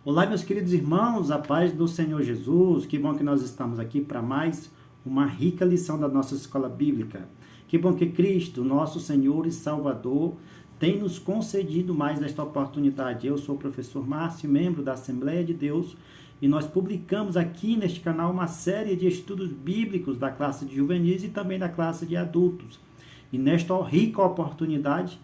Olá, meus queridos irmãos, a paz do Senhor Jesus. Que bom que nós estamos aqui para mais uma rica lição da nossa escola bíblica. Que bom que Cristo, nosso Senhor e Salvador, tem nos concedido mais esta oportunidade. Eu sou o professor Márcio, membro da Assembleia de Deus, e nós publicamos aqui neste canal uma série de estudos bíblicos da classe de juvenis e também da classe de adultos. E nesta rica oportunidade,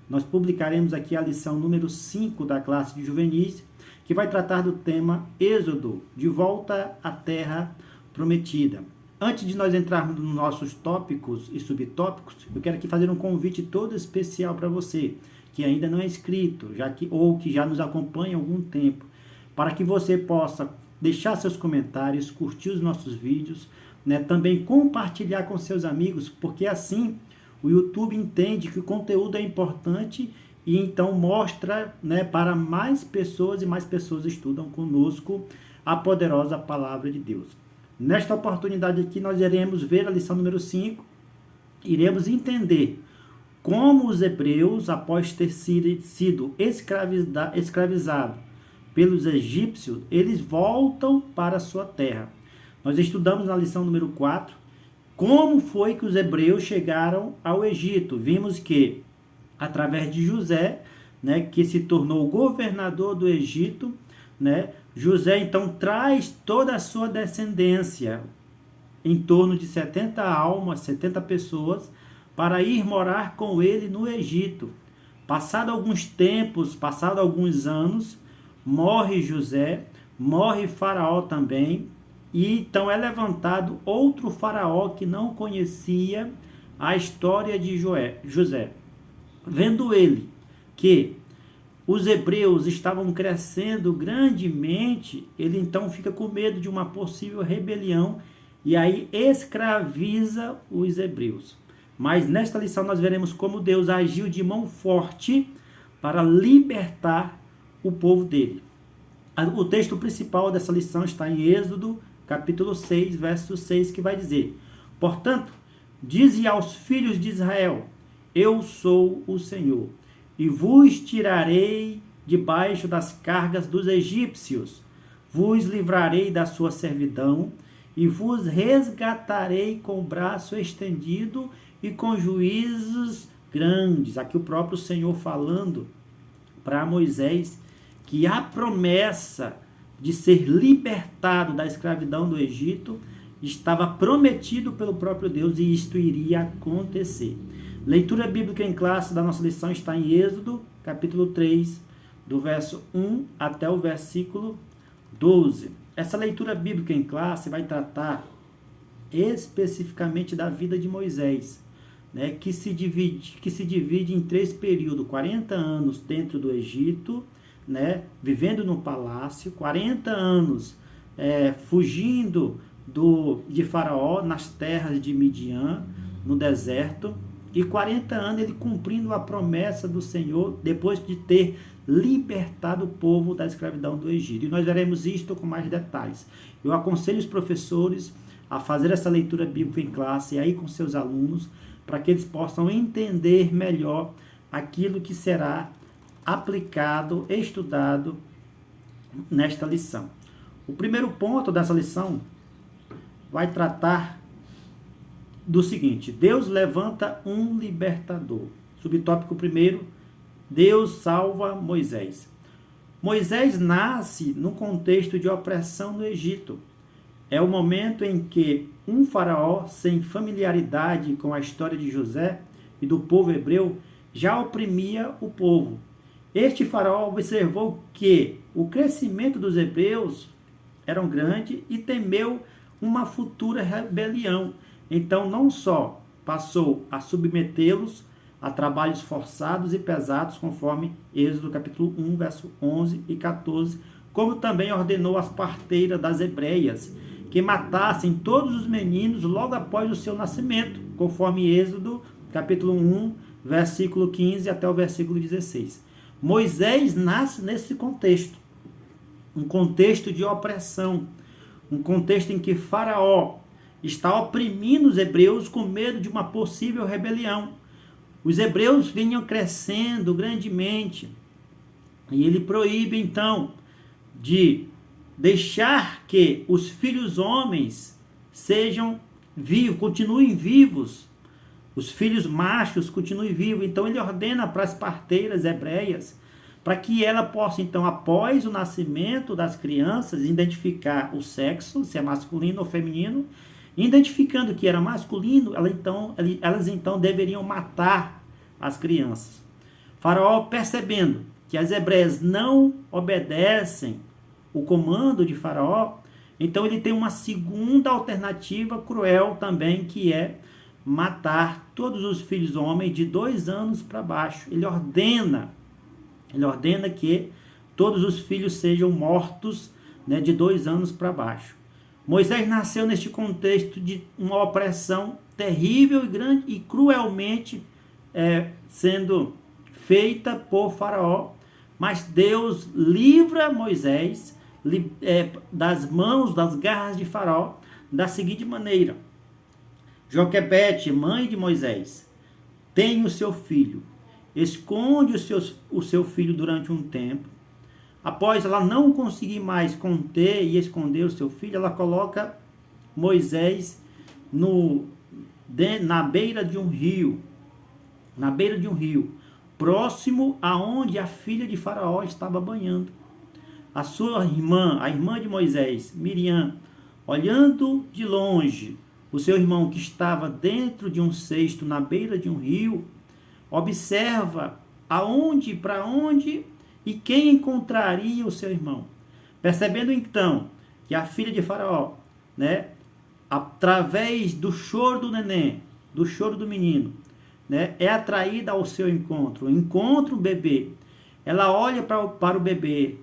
nós publicaremos aqui a lição número 5 da classe de juvenis, que vai tratar do tema Êxodo, de volta à terra prometida. Antes de nós entrarmos nos nossos tópicos e subtópicos, eu quero aqui fazer um convite todo especial para você, que ainda não é inscrito, ou que já nos acompanha há algum tempo, para que você possa deixar seus comentários, curtir os nossos vídeos, também compartilhar com seus amigos, porque assim o YouTube entende que o conteúdo é importante e então mostra para mais pessoas, e mais pessoas estudam conosco a poderosa palavra de Deus. Nesta oportunidade aqui nós iremos ver a lição número 5, iremos entender como os hebreus, após ter sido escravizados pelos egípcios, eles voltam para a sua terra. Nós estudamos na lição número 4, como foi que os hebreus chegaram ao Egito. Vimos que através de José, que se tornou governador do Egito, José então traz toda a sua descendência, em torno de 70 almas, 70 pessoas, para ir morar com ele no Egito. Passado alguns tempos, passado alguns anos, morre José, morre Faraó também, e então é levantado outro faraó que não conhecia a história de José. Vendo ele que os hebreus estavam crescendo grandemente, ele então fica com medo de uma possível rebelião e aí escraviza os hebreus. Mas nesta lição nós veremos como Deus agiu de mão forte para libertar o povo dele. O texto principal dessa lição está em Êxodo, capítulo 6, verso 6, que vai dizer: Portanto, dize aos filhos de Israel: Eu sou o Senhor, e vos tirarei debaixo das cargas dos egípcios, vos livrarei da sua servidão, e vos resgatarei com o braço estendido e com juízos grandes. Aqui o próprio Senhor falando para Moisés que a promessa de ser libertado da escravidão do Egito estava prometido pelo próprio Deus e isto iria acontecer. Leitura bíblica em classe da nossa lição está em Êxodo, capítulo 3, do verso 1 até o versículo 12. Essa leitura bíblica em classe vai tratar especificamente da vida de Moisés, que se divide em 3 períodos: 40 anos dentro do Egito, vivendo no palácio, 40 anos fugindo de Faraó nas terras de Midian, no deserto, e 40 anos ele cumprindo a promessa do Senhor, depois de ter libertado o povo da escravidão do Egito. E nós veremos isto com mais detalhes. Eu aconselho os professores a fazer essa leitura bíblica em classe, aí com seus alunos, para que eles possam entender melhor aquilo que será aplicado, estudado nesta lição. O primeiro ponto dessa lição vai tratar do seguinte: Deus levanta um libertador. Subtópico primeiro: Deus salva Moisés. Moisés nasce num contexto de opressão no Egito. É o momento em que um faraó, sem familiaridade com a história de José e do povo hebreu, já oprimia o povo. Este faraó observou que o crescimento dos hebreus era grande e temeu uma futura rebelião. Então, não só passou a submetê-los a trabalhos forçados e pesados, conforme Êxodo capítulo 1, verso 11 e 14, como também ordenou às parteiras das hebreias que matassem todos os meninos logo após o seu nascimento, conforme Êxodo capítulo 1, versículo 15 até o versículo 16. Moisés nasce nesse contexto, um contexto de opressão, um contexto em que Faraó está oprimindo os hebreus com medo de uma possível rebelião. Os hebreus vinham crescendo grandemente e ele proíbe então de deixar que os filhos homens sejam vivos, continuem vivos, os filhos machos continuem vivos. Então ele ordena para as parteiras hebreias, para que ela possa, então, após o nascimento das crianças, identificar o sexo, se é masculino ou feminino. Identificando que era masculino, elas então deveriam matar as crianças. Faraó, percebendo que as hebreias não obedecem o comando de Faraó, então ele tem uma segunda alternativa cruel também, que é matar todos os filhos homens de 2 anos para baixo. Ele ordena que todos os filhos sejam mortos, né, de 2 anos para baixo. Moisés nasceu neste contexto de uma opressão terrível e grande e cruelmente sendo feita por Faraó, mas Deus livra Moisés das mãos, das garras de Faraó, da seguinte maneira: Joquebede, mãe de Moisés, tem o seu filho, esconde o seu filho durante um tempo. Após ela não conseguir mais conter e esconder o seu filho, ela coloca Moisés na beira de um rio, próximo aonde a filha de Faraó estava banhando. A sua irmã, a irmã de Moisés, Miriam, olhando de longe o seu irmão que estava dentro de um cesto na beira de um rio, observa para onde e quem encontraria o seu irmão. Percebendo então que a filha de Faraó, né, através do choro do neném, do choro do menino, né, é atraída ao seu encontro, encontra o bebê. Ela olha para o bebê,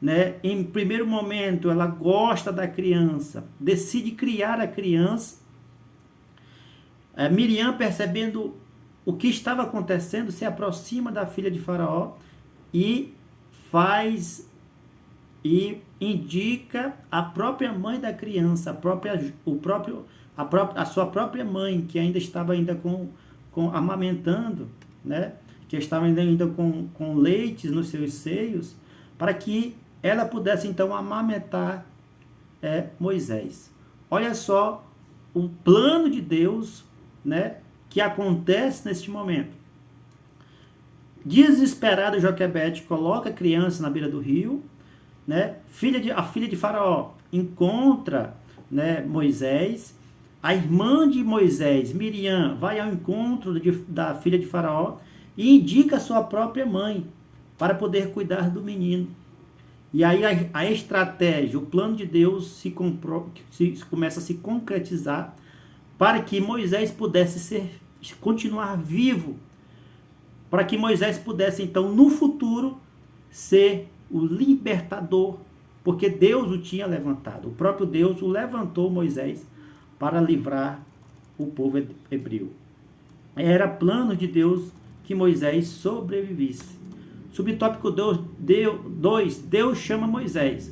né, em primeiro momento ela gosta da criança, decide criar a criança. Miriam, percebendo o que estava acontecendo, se aproxima da filha de Faraó e indica a própria mãe da criança, a sua própria mãe, que ainda estava amamentando, né? Que estava ainda com leites nos seus seios, para que ela pudesse então amamentar Moisés. Olha só o plano de Deus, né, que acontece neste momento. Desesperado, Joquebede coloca a criança na beira do rio, né? A filha de Faraó encontra, né, Moisés. A irmã de Moisés, Miriam, vai ao encontro da filha de Faraó e indica a sua própria mãe para poder cuidar do menino. E aí a estratégia, o plano de Deus começa a se concretizar para que Moisés pudesse continuar vivo, para que Moisés pudesse, então, no futuro, ser o libertador, porque Deus o tinha levantado. O próprio Deus o levantou, Moisés, para livrar o povo hebreu. Era plano de Deus que Moisés sobrevivesse. Subtópico 2, Deus chama Moisés.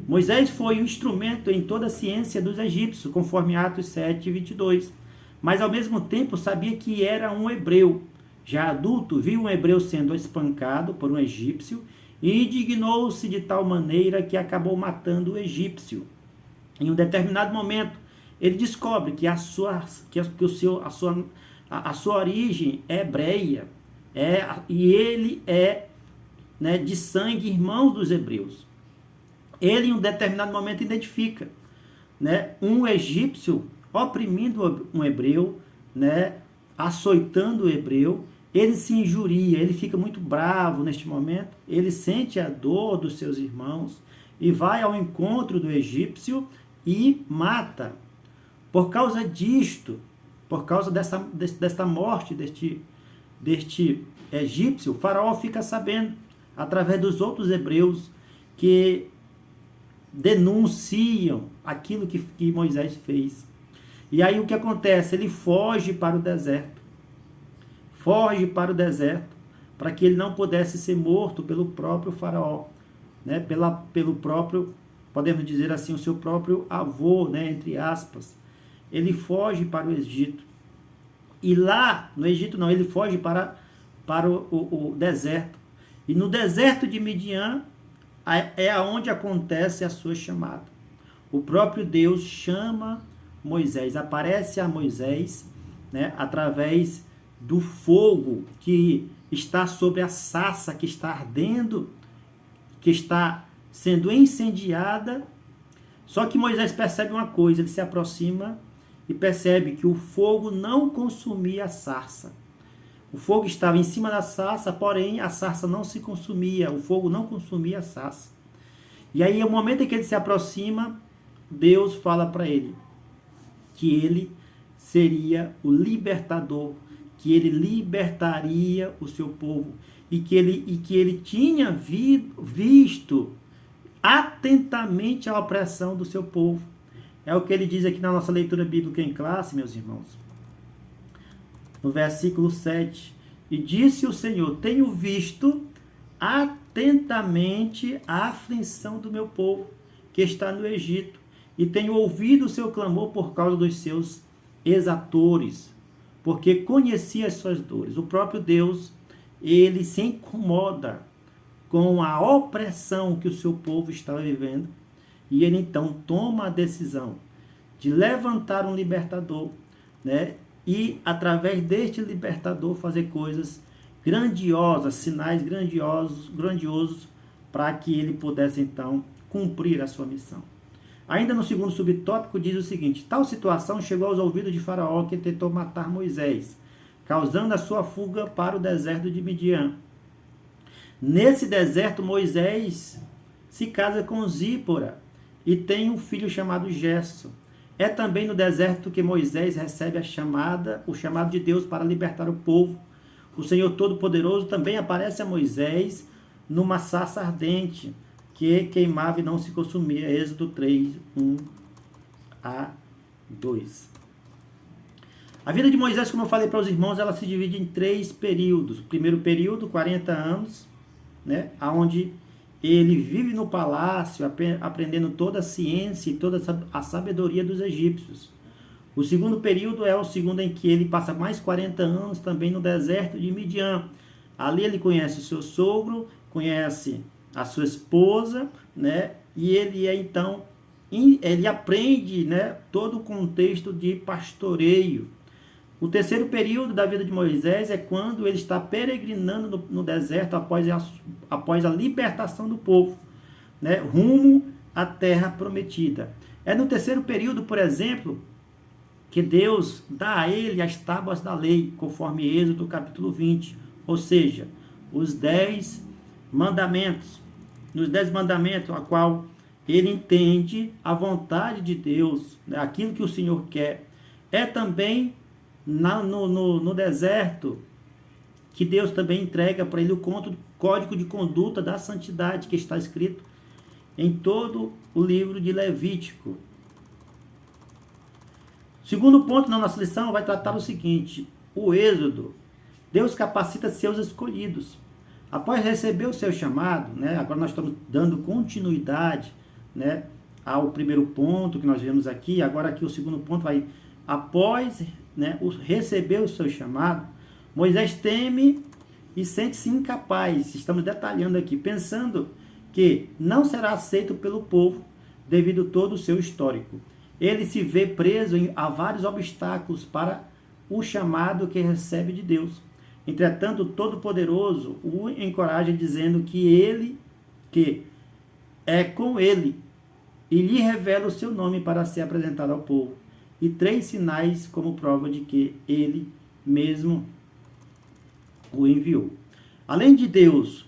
Moisés foi um instrumento em toda a ciência dos egípcios, conforme Atos 7, 22. Mas, ao mesmo tempo, sabia que era um hebreu. Já adulto, viu um hebreu sendo espancado por um egípcio e indignou-se de tal maneira que acabou matando o egípcio. Em um determinado momento, ele descobre que a sua origem é hebreia, e ele é, né, de sangue irmão dos hebreus. Ele, em um determinado momento, identifica, né, um egípcio oprimindo um hebreu, né, açoitando o hebreu. Ele se injuria, ele fica muito bravo neste momento, ele sente a dor dos seus irmãos e vai ao encontro do egípcio e mata. Por causa disto, por causa desta morte deste egípcio, o faraó fica sabendo, através dos outros hebreus, que denunciam aquilo que Moisés fez. E aí o que acontece? Ele foge para o deserto. Para que ele não pudesse ser morto pelo próprio faraó, né? Pelo próprio, podemos dizer assim, o seu próprio avô, né? Entre aspas. Ele foge para o Egito. E lá, no Egito não, ele foge para o deserto. E no deserto de Midian, é aonde acontece a sua chamada. O próprio Deus chama Moisés, aparece a Moisés, né, através do fogo que está sobre a sarça, que está ardendo, que está sendo incendiada. Só que Moisés percebe uma coisa, ele se aproxima e percebe que o fogo não consumia a sarça. O fogo estava em cima da sarça, porém a sarça não se consumia, o fogo não consumia a sarça. E aí, no momento em que ele se aproxima, Deus fala para ele que ele seria o libertador, que ele libertaria o seu povo e que ele tinha visto atentamente a opressão do seu povo. É o que ele diz aqui na nossa leitura bíblica em classe, meus irmãos. No versículo 7. E disse o Senhor: tenho visto atentamente a aflição do meu povo, que está no Egito, e tenho ouvido o seu clamor por causa dos seus exatores, porque conheci as suas dores. O próprio Deus, ele se incomoda com a opressão que o seu povo estava vivendo, e ele então toma a decisão de levantar um libertador, né? E através deste libertador fazer coisas grandiosas, sinais grandiosos, para que ele pudesse então cumprir a sua missão. Ainda no segundo subtópico diz o seguinte: tal situação chegou aos ouvidos de Faraó, que tentou matar Moisés, causando a sua fuga para o deserto de Midian. Nesse deserto, Moisés se casa com Zípora e tem um filho chamado Gerson. É também no deserto que Moisés recebe o chamado de Deus para libertar o povo. O Senhor Todo-Poderoso também aparece a Moisés numa sarça ardente que queimava e não se consumia. Êxodo 3, 1 a 2. A vida de Moisés, como eu falei para os irmãos, ela se divide em 3 períodos. O primeiro período, 40 anos, né, onde ele vive no palácio, aprendendo toda a ciência e toda a sabedoria dos egípcios. O segundo período é o segundo em que ele passa mais 40 anos também no deserto de Midian. Ali ele conhece o seu sogro, conhece a sua esposa, né? E ele aprende, né, todo o contexto de pastoreio. O terceiro período da vida de Moisés é quando ele está peregrinando no deserto após a libertação do povo, né, rumo à terra prometida. É no terceiro período, por exemplo, que Deus dá a ele as tábuas da lei, conforme Êxodo capítulo 20, ou seja, os 10 mandamentos. Nos 10 mandamentos, a qual ele entende a vontade de Deus, né, aquilo que o Senhor quer. É também no deserto que Deus também entrega para ele o código de conduta da santidade que está escrito em todo o livro de Levítico. O segundo ponto na nossa lição vai tratar o seguinte: o êxodo. Deus capacita seus escolhidos. Após receber o seu chamado, né, agora nós estamos dando continuidade, né, ao primeiro ponto que nós vemos aqui. Agora aqui o segundo ponto vai, após, né, receber o seu chamado, Moisés teme e sente-se incapaz. Estamos detalhando aqui, pensando que não será aceito pelo povo devido a todo o seu histórico. Ele se vê preso a vários obstáculos para o chamado que recebe de Deus. Entretanto, o Todo-Poderoso o encoraja dizendo que é com ele, e lhe revela o seu nome para ser apresentado ao povo, e 3 sinais como prova de que ele mesmo o enviou. Além de Deus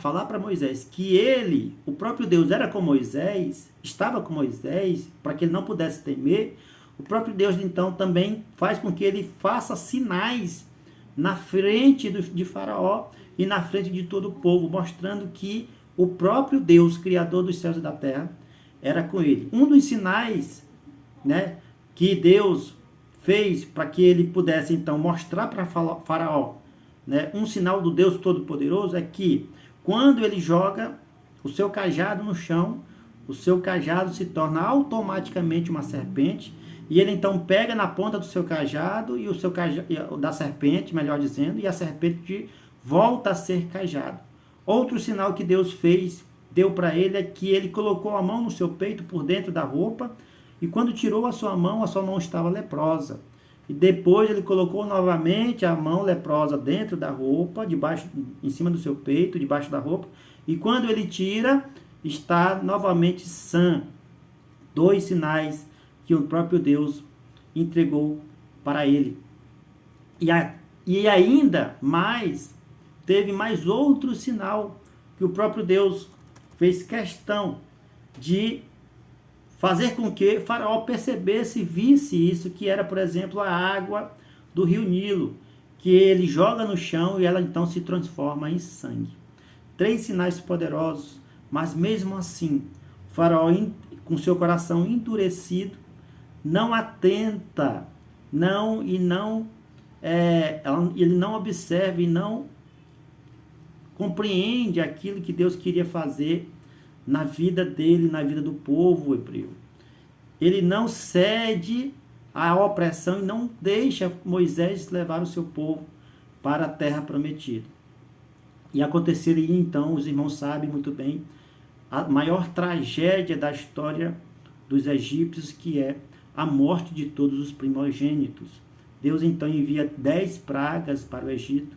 falar para Moisés que ele, o próprio Deus, era com Moisés, estava com Moisés, para que ele não pudesse temer, o próprio Deus então também faz com que ele faça sinais na frente de Faraó e na frente de todo o povo, mostrando que o próprio Deus, Criador dos céus e da terra, era com ele. Um dos sinais, né, que Deus fez para que ele pudesse então mostrar para Faraó, né, um sinal do Deus Todo-Poderoso, é que quando ele joga o seu cajado no chão, o seu cajado se torna automaticamente uma serpente, e ele então pega na ponta do seu cajado e o seu cajado, da serpente, melhor dizendo, e a serpente volta a ser cajado. Outro sinal que Deus fez deu para ele é que ele colocou a mão no seu peito por dentro da roupa, e quando tirou a sua mão estava leprosa. E depois ele colocou novamente a mão leprosa dentro da roupa, em cima do seu peito, debaixo da roupa, e quando ele tira, está novamente sã. 2 sinais que o próprio Deus entregou para ele. E ainda mais, teve mais outro sinal que o próprio Deus fez questão de fazer com que Faraó percebesse e visse isso, que era, por exemplo, a água do rio Nilo, que ele joga no chão e ela então se transforma em sangue. 3 sinais poderosos, mas mesmo assim, Faraó, com seu coração endurecido, não atenta, ele não observa e não compreende aquilo que Deus queria fazer na vida dele, na vida do povo hebreu. Ele não cede à opressão e não deixa Moisés levar o seu povo para a terra prometida. E aconteceria então, os irmãos sabem muito bem, a maior tragédia da história dos egípcios, que é a morte de todos os primogênitos. Deus então envia 10 pragas para o Egito,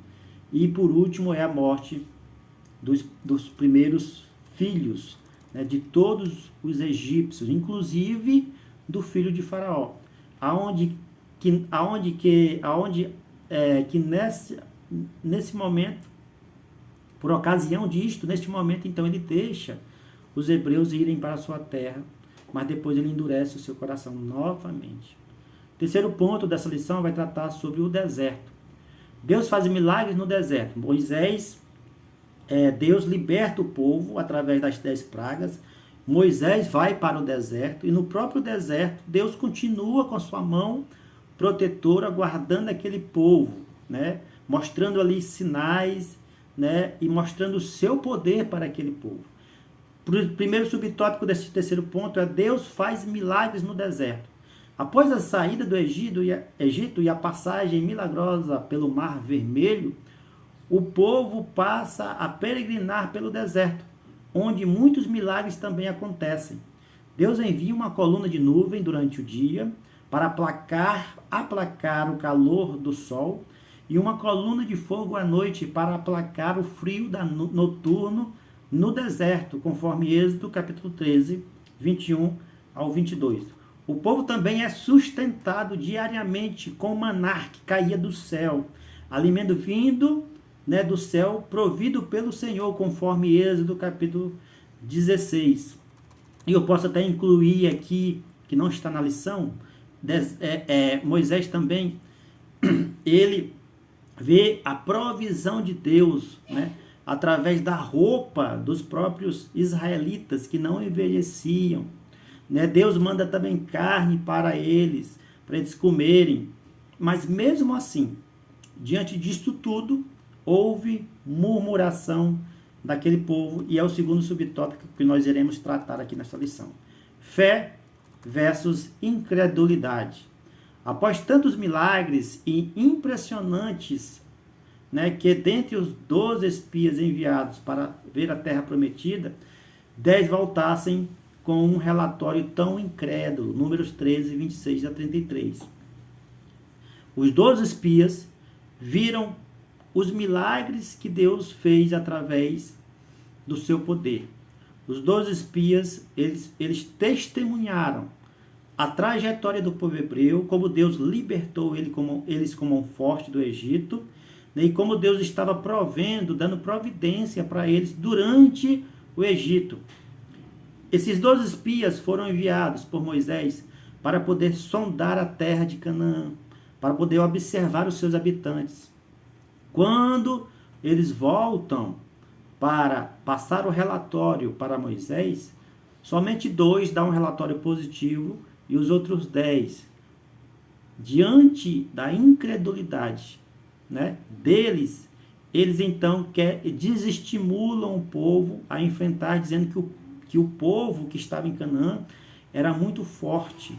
e por último é a morte dos primeiros filhos, né, de todos os egípcios, inclusive do filho de Faraó, nesse momento, por ocasião disto, neste momento, então ele deixa os hebreus irem para a sua terra, mas depois ele endurece o seu coração novamente. O terceiro ponto dessa lição vai tratar sobre o deserto. Deus faz milagres no deserto. Deus liberta o povo através das 10 pragas. Moisés vai para o deserto, e no próprio deserto Deus continua com sua mão protetora guardando aquele povo, né? Mostrando ali sinais, né? E mostrando o seu poder para aquele povo. O primeiro subtópico desse terceiro ponto é: Deus faz milagres no deserto. Após a saída do Egito e a passagem milagrosa pelo Mar Vermelho, o povo passa a peregrinar pelo deserto, onde muitos milagres também acontecem. Deus envia uma coluna de nuvem durante o dia para aplacar o calor do sol, e uma coluna de fogo à noite para aplacar o frio noturno no deserto, conforme Êxodo capítulo 13, 21 ao 22. O povo também é sustentado diariamente com maná que caía do céu, alimento vindo, né, do céu, provido pelo Senhor, conforme Êxodo capítulo 16. E eu posso até incluir aqui, que não está na lição, Moisés também, ele vê a provisão de Deus, né, através da roupa dos próprios israelitas, que não envelheciam, né? Deus manda também carne para eles comerem. Mas mesmo assim, diante disso tudo, houve murmuração daquele povo, e é o segundo subtópico que nós iremos tratar aqui nessa lição. Fé versus incredulidade. Após tantos milagres e impressionantes, né, que dentre os 12 espias enviados para ver a terra prometida, 10 voltassem com um relatório tão incrédulo, Números 13, 26 a 33. Os 12 espias viram os milagres que Deus fez através do seu poder. Os 12 espias, eles testemunharam a trajetória do povo hebreu, como Deus libertou eles como um forte do Egito, né, e como Deus estava provendo, dando providência para eles durante o Egito. Esses 12 espias foram enviados por Moisés para poder sondar a terra de Canaã, para poder observar os seus habitantes. Quando eles voltam para passar o relatório para Moisés, somente 2 dão um relatório positivo e os outros 10, diante da incredulidade, né, deles, eles então desestimulam o povo a enfrentar, dizendo que o povo que estava em Canaã era muito forte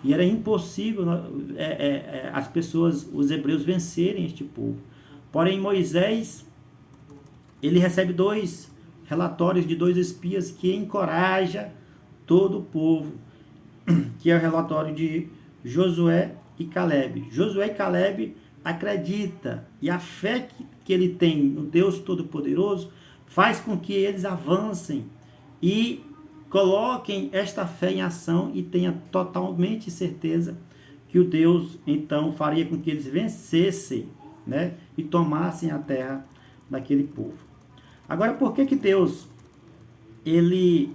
e era impossível as pessoas, os hebreus, vencerem este povo. Porém, Moisés, ele recebe 2 relatórios de 2 espias que encoraja todo o povo, que é o relatório de Josué e Caleb. Josué e Caleb acredita, e a fé que ele tem no Deus Todo-Poderoso faz com que eles avancem e coloquem esta fé em ação e tenha totalmente certeza que o Deus então faria com que eles vencessem, né, e tomassem a terra daquele povo. Agora, por que Deus ele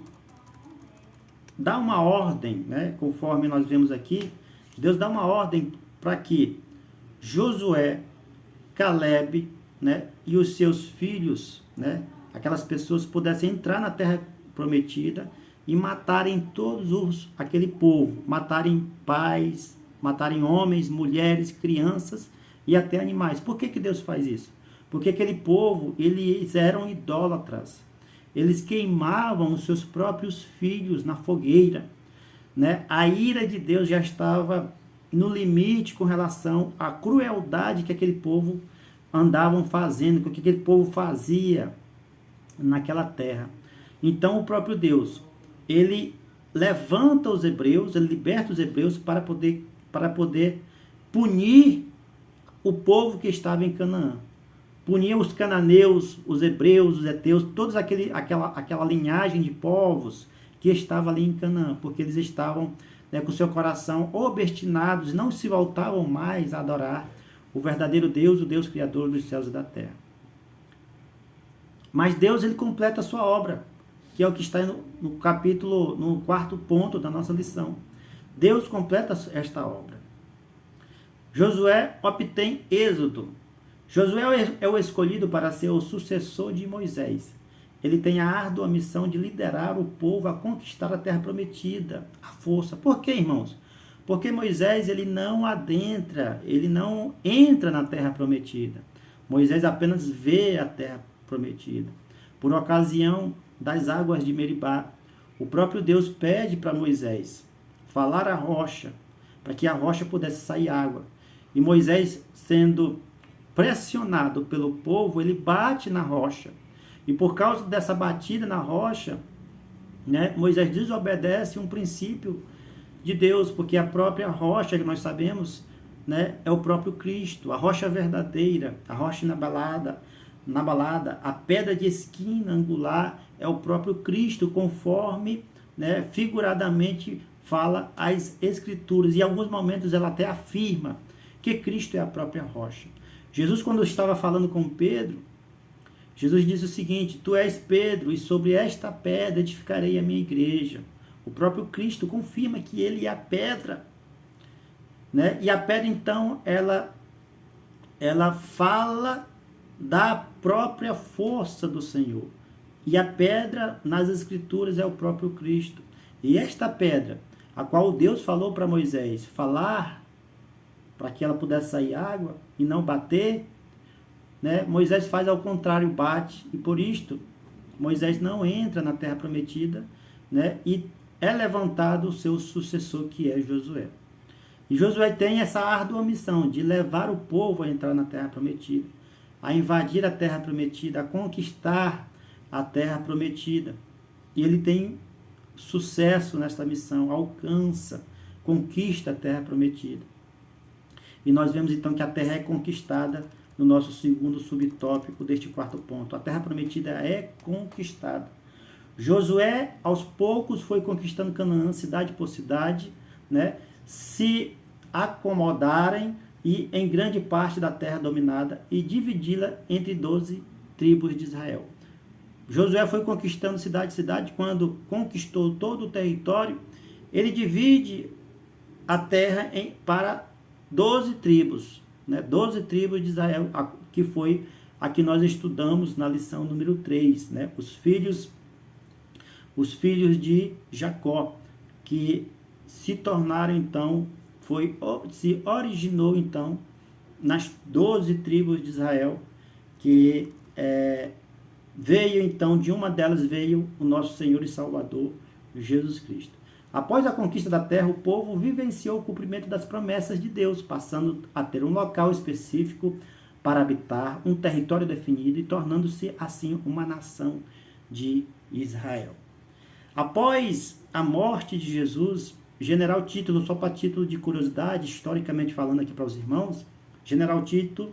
dá uma ordem, né, conforme nós vemos aqui, Deus dá uma ordem para que Josué, Caleb, né, e os seus filhos, né, aquelas pessoas pudessem entrar na terra prometida e matarem aquele povo, matarem pais, matarem homens, mulheres, crianças e até animais. Por que Deus faz isso? Porque aquele povo, eles eram idólatras. Eles queimavam os seus próprios filhos na fogueira, né? A ira de Deus já estava no limite com relação à crueldade que aquele povo andavam fazendo, que aquele povo fazia naquela terra. Então o próprio Deus, ele levanta os hebreus, ele liberta os hebreus para poder punir o povo que estava em Canaã. Punir os cananeus, os hebreus, os heteus, toda aquela linhagem de povos que estava ali em Canaã, porque eles estavam, né, com seu coração obstinados, não se voltavam mais a adorar o verdadeiro Deus, o Deus Criador dos céus e da terra. Mas Deus, ele completa a sua obra, que é o que está no capítulo, no 4º ponto da nossa lição. Deus completa esta obra. Josué obtém êxodo. Josué é o escolhido para ser o sucessor de Moisés. Ele tem a árdua missão de liderar o povo a conquistar a terra prometida, a força. Por quê, irmãos? Porque Moisés, ele não adentra, ele não entra na terra prometida. Moisés apenas vê a terra prometida. Por ocasião das águas de Meribá, o próprio Deus pede para Moisés falar a rocha, para que a rocha pudesse sair água. E Moisés, sendo pressionado pelo povo, ele bate na rocha. E por causa dessa batida na rocha, né, Moisés desobedece um princípio de Deus, porque a própria rocha, que nós sabemos, né, é o próprio Cristo, a rocha verdadeira, a rocha inabalada, a pedra de esquina angular é o próprio Cristo, conforme, né, figuradamente fala as Escrituras. E em alguns momentos ela até afirma que Cristo é a própria rocha. Jesus, quando estava falando com Pedro, Jesus disse o seguinte: tu és Pedro, e sobre esta pedra edificarei a minha igreja. O próprio Cristo confirma que ele é a pedra, né? E a pedra, então, ela fala da própria força do Senhor. E a pedra nas Escrituras é o próprio Cristo. E esta pedra, a qual Deus falou para Moisés falar, para que ela pudesse sair água e não bater, né? Moisés faz ao contrário, bate, e por isto Moisés não entra na terra prometida, né? E é levantado o seu sucessor, que é Josué. E Josué tem essa árdua missão de levar o povo a entrar na terra prometida, a invadir a terra prometida, a conquistar a terra prometida. E ele tem sucesso nesta missão, alcança, conquista a terra prometida. E nós vemos então que a terra é conquistada no nosso segundo subtópico deste 4º ponto. A terra prometida é conquistada. Josué, aos poucos, foi conquistando Canaã, cidade por cidade, né? Se acomodarem e em grande parte da terra dominada e dividi-la entre 12 tribos de Israel. Josué foi conquistando cidade por cidade. Quando conquistou todo o território, ele divide a terra para 12 tribos, né? 12 tribos de Israel, que foi a que nós estudamos na lição número 3, né? Os filhos de Jacó, que se tornaram então, se originou então nas 12 tribos de Israel, que veio então, de uma delas veio o nosso Senhor e Salvador, Jesus Cristo. Após a conquista da terra, o povo vivenciou o cumprimento das promessas de Deus, passando a ter um local específico para habitar, um território definido e tornando-se assim uma nação de Israel. Após a morte de Jesus, General Tito, só para título de curiosidade, historicamente falando aqui para os irmãos, General Tito,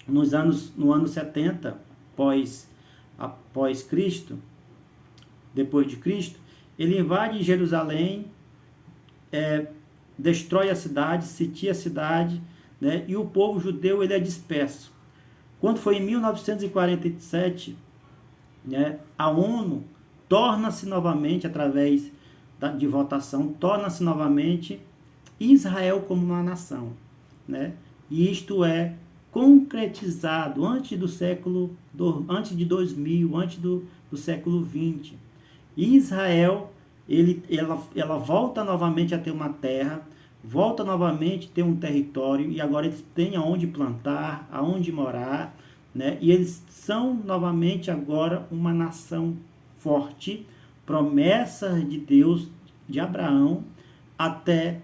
no ano 70, após Cristo, depois de Cristo, ele invade Jerusalém, destrói a cidade, sitia a cidade, né, e o povo judeu ele é disperso. Quando foi em 1947, né, a ONU torna-se novamente, através de votação, torna-se novamente Israel como uma nação, né? E isto é concretizado antes de 2000, antes do século 20. Israel, ela volta novamente a ter uma terra, volta novamente a ter um território, e agora eles têm aonde plantar, aonde morar, né? E eles são novamente agora uma nação forte, promessa de Deus, de Abraão, até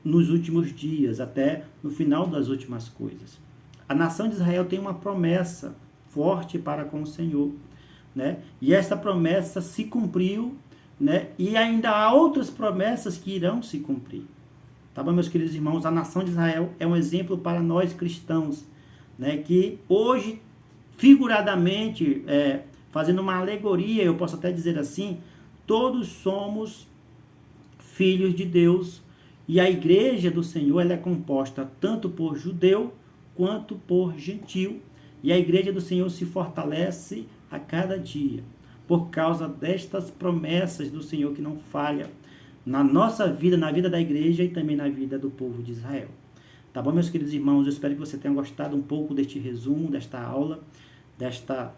nos últimos dias, até no final das últimas coisas. A nação de Israel tem uma promessa forte para com o Senhor, né? E essa promessa se cumpriu, né? E ainda há outras promessas que irão se cumprir. Tá bom, meus queridos irmãos? A nação de Israel é um exemplo para nós cristãos, né? Que hoje, figuradamente, fazendo uma alegoria, eu posso até dizer assim, todos somos filhos de Deus, e a igreja do Senhor ela é composta tanto por judeu quanto por gentil, e a igreja do Senhor se fortalece a cada dia, por causa destas promessas do Senhor que não falha na nossa vida, na vida da igreja e também na vida do povo de Israel. Tá bom, meus queridos irmãos? Eu espero que você tenha gostado um pouco deste resumo, desta aula, desta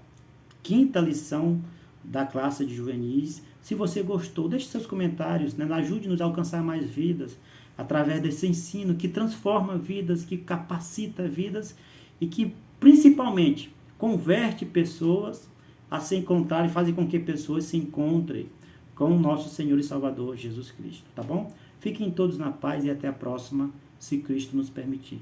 quinta lição da classe de juvenis. Se você gostou, deixe seus comentários, né? Ajude-nos a alcançar mais vidas através desse ensino que transforma vidas, que capacita vidas e que principalmente converte pessoas a se encontrar e faz com que pessoas se encontrem com o nosso Senhor e Salvador Jesus Cristo, tá bom? Fiquem todos na paz e até a próxima, se Cristo nos permitir.